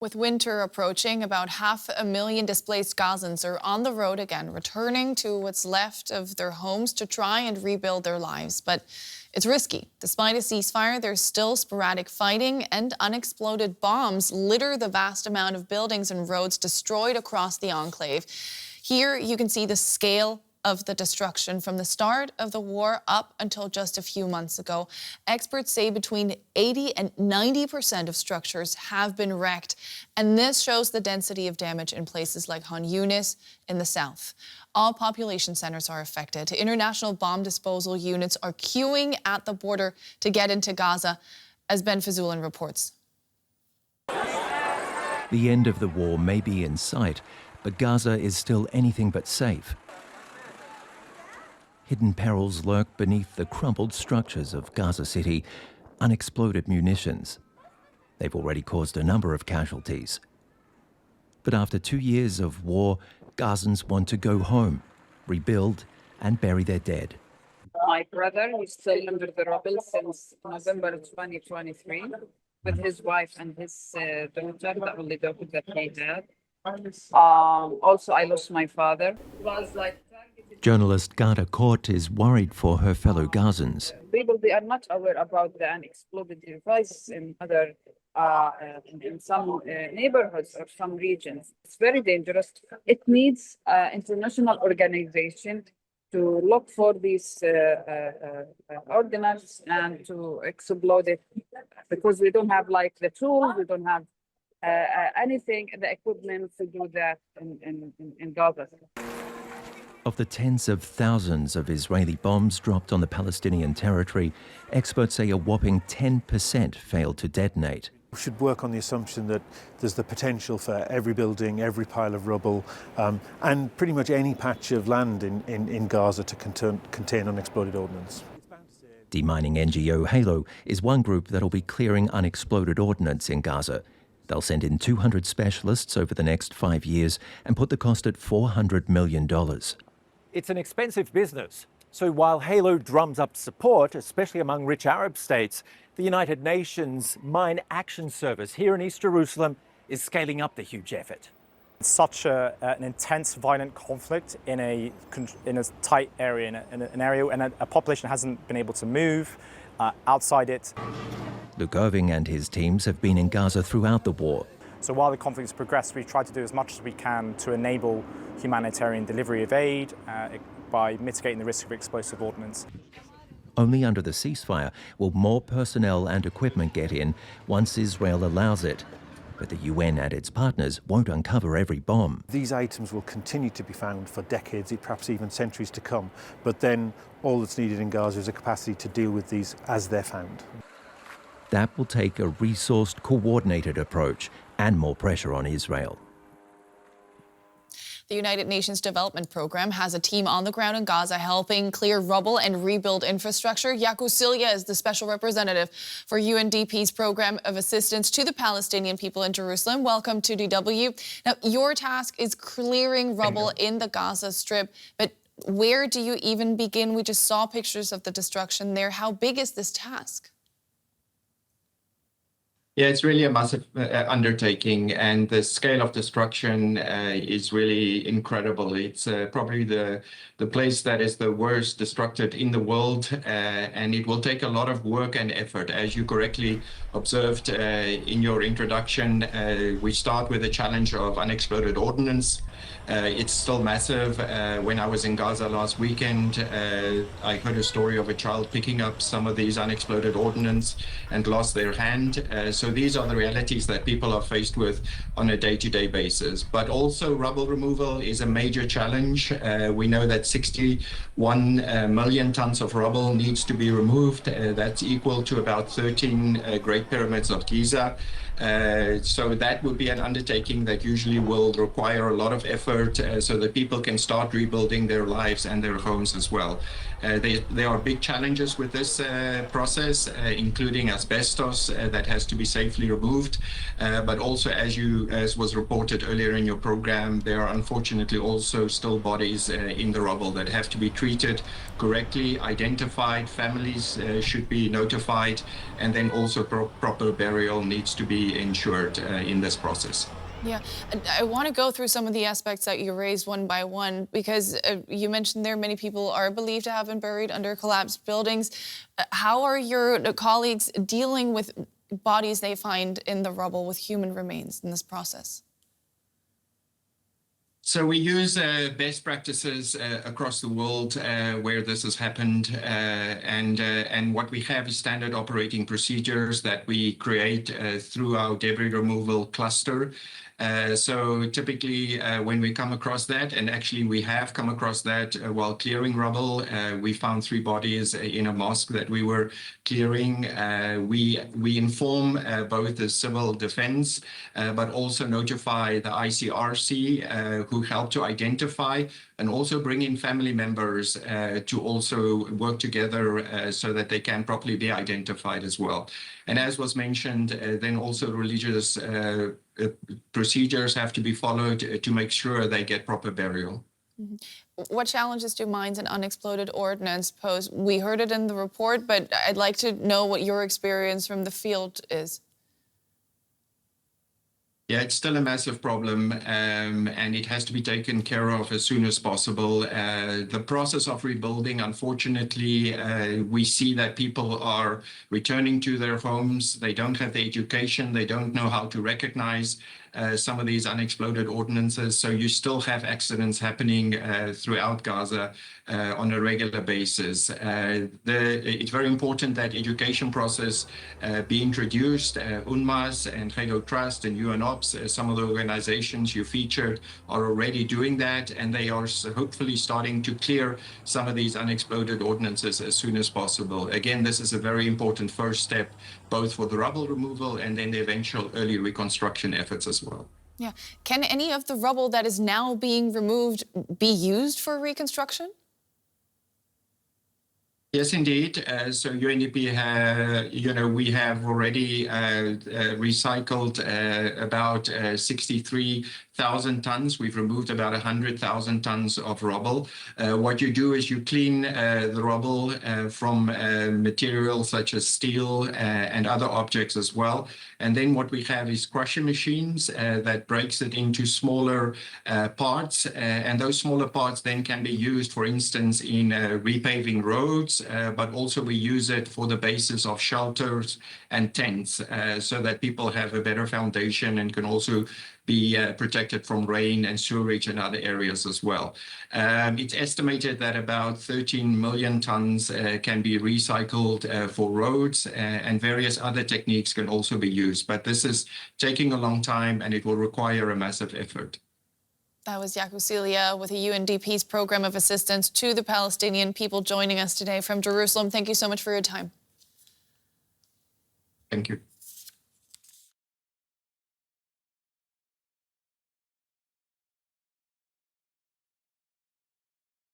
With winter approaching, about 500,000 displaced Gazans are on the road again, returning to what's left of their homes to try and rebuild their lives. But it's risky. Despite a ceasefire, there's still sporadic fighting, and unexploded bombs litter the vast amount of buildings and roads destroyed across the enclave. Here you can see the scale of the destruction from the start of the war up until just a few months ago. Experts say between 80 and 90% of structures have been wrecked, and this shows the density of damage in places like Khan Yunis in the south. All population centers are affected. International bomb disposal units are queuing at the border to get into Gaza, as Ben Fazoulan reports. The end of the war may be in sight, but Gaza is still anything but safe. Hidden perils lurk beneath the crumpled structures of Gaza City, unexploded munitions. They've already caused a number of casualties. But after 2 years of war, Gazans want to go home, rebuild and bury their dead. My brother is still under the rubble since November 2023 with his wife and his daughter, the only daughter that he had. Also, I lost my father. It was like Journalist Gada Court is worried for her fellow Gazans. people, they are not aware about the unexploded devices in other in some neighborhoods or some regions. It's very dangerous. It needs international organization to look for these ordnance and to explode it, because we don't have like the tools, we don't have anything, the equipment to do that in Gaza. Of the tens of thousands of Israeli bombs dropped on the Palestinian territory, experts say a whopping 10% failed to detonate. We should work on the assumption that there's the potential for every building, every pile of rubble, and pretty much any patch of land in Gaza to contain unexploded ordnance. Demining NGO Halo is one group that'll be clearing unexploded ordnance in Gaza. They'll send in 200 specialists over the next 5 years and put the cost at $400 million. It's an expensive business. So while Halo drums up support, especially among rich Arab states, the United Nations Mine Action Service here in East Jerusalem is scaling up the huge effort. It's such an intense, violent conflict in a tight area, in an area, and a population hasn't been able to move outside it. Luke Irving and his teams have been in Gaza throughout the war. So while the conflict's progressed, we've tried to do as much as we can to enable humanitarian delivery of aid by mitigating the risk of explosive ordnance. Only under the ceasefire will more personnel and equipment get in once Israel allows it. But the UN and its partners won't uncover every bomb. These items will continue to be found for decades, perhaps even centuries to come. But then all that's needed in Gaza is a capacity to deal with these as they're found. That will take a resourced, coordinated approach and more pressure on Israel. The United Nations Development Programme has a team on the ground in Gaza helping clear rubble and rebuild infrastructure. Jaco Cilliers is the special representative for UNDP's Programme of Assistance to the Palestinian people in Jerusalem. Welcome to DW. Now, your task is clearing rubble in the Gaza Strip, but where do you even begin? We just saw pictures of the destruction there. How big is this task? Yeah, it's really a massive undertaking, and the scale of destruction is really incredible. It's probably the place that is the worst destructed in the world, and it will take a lot of work and effort. As you correctly observed in your introduction, we start with the challenge of unexploded ordnance. It's still massive. When I was in Gaza last weekend, I heard a story of a child picking up some of these unexploded ordnance and lost their hand. So these are the realities that people are faced with on a day-to-day basis. But also rubble removal is a major challenge. We know that 61 million tons of rubble needs to be removed. That's equal to about 13 Great Pyramids of Giza. So that would be an undertaking that usually will require a lot of effort so that people can start rebuilding their lives and their homes as well. There are big challenges with this process, including asbestos that has to be safely removed. But also, as was reported earlier in your program, there are unfortunately also still bodies in the rubble that have to be treated correctly, identified. Families should be notified, and then also proper burial needs to be ensured in this process. Yeah, I want to go through some of the aspects that you raised one by one, because you mentioned there many people are believed to have been buried under collapsed buildings. How are your colleagues dealing with bodies they find in the rubble with human remains in this process? So we use best practices across the world where this has happened, and what we have is standard operating procedures that we create through our debris removal cluster. So typically when we come across that, and actually we have come across that while clearing rubble, we found 3 bodies in a mosque that we were clearing. We inform both the civil defense, but also notify the ICRC who help to identify, and also bring in family members to also work together so that they can properly be identified as well. And as was mentioned, then also religious procedures have to be followed to make sure they get proper burial. Mm-hmm. What challenges do mines and unexploded ordnance pose? We heard it in the report, but I'd like to know what your experience from the field is. Yeah, it's still a massive problem, and it has to be taken care of as soon as possible. The process of rebuilding, unfortunately, we see that people are returning to their homes. They don't have the education. They don't know how to recognize some of these unexploded ordnances. So you still have accidents happening throughout Gaza on a regular basis. It's very important that education process be introduced. UNMAS and Jaco Trust and UNOPS, some of the organizations you featured, are already doing that, and they are hopefully starting to clear some of these unexploded ordnances as soon as possible. Again, this is a very important first step, both for the rubble removal and then the eventual early reconstruction efforts as well. Yeah. Can any of the rubble that is now being removed be used for reconstruction? Yes, indeed. So UNDP, we have already recycled about 63,000 tons. We've removed about 100,000 tons of rubble. What you do is you clean the rubble from materials such as steel and other objects as well. And then what we have is crusher machines that breaks it into smaller parts. And those smaller parts then can be used, for instance, in repaving roads, but also we use it for the basis of shelters and tents so that people have a better foundation and can also be protected from rain and sewerage in other areas as well. It's estimated that about 13 million tons can be recycled for roads, and various other techniques can also be used. But this is taking a long time, and it will require a massive effort. That was Jaco Cilliers with the UNDP's Program of Assistance to the Palestinian people joining us today from Jerusalem. Thank you so much for your time. Thank you.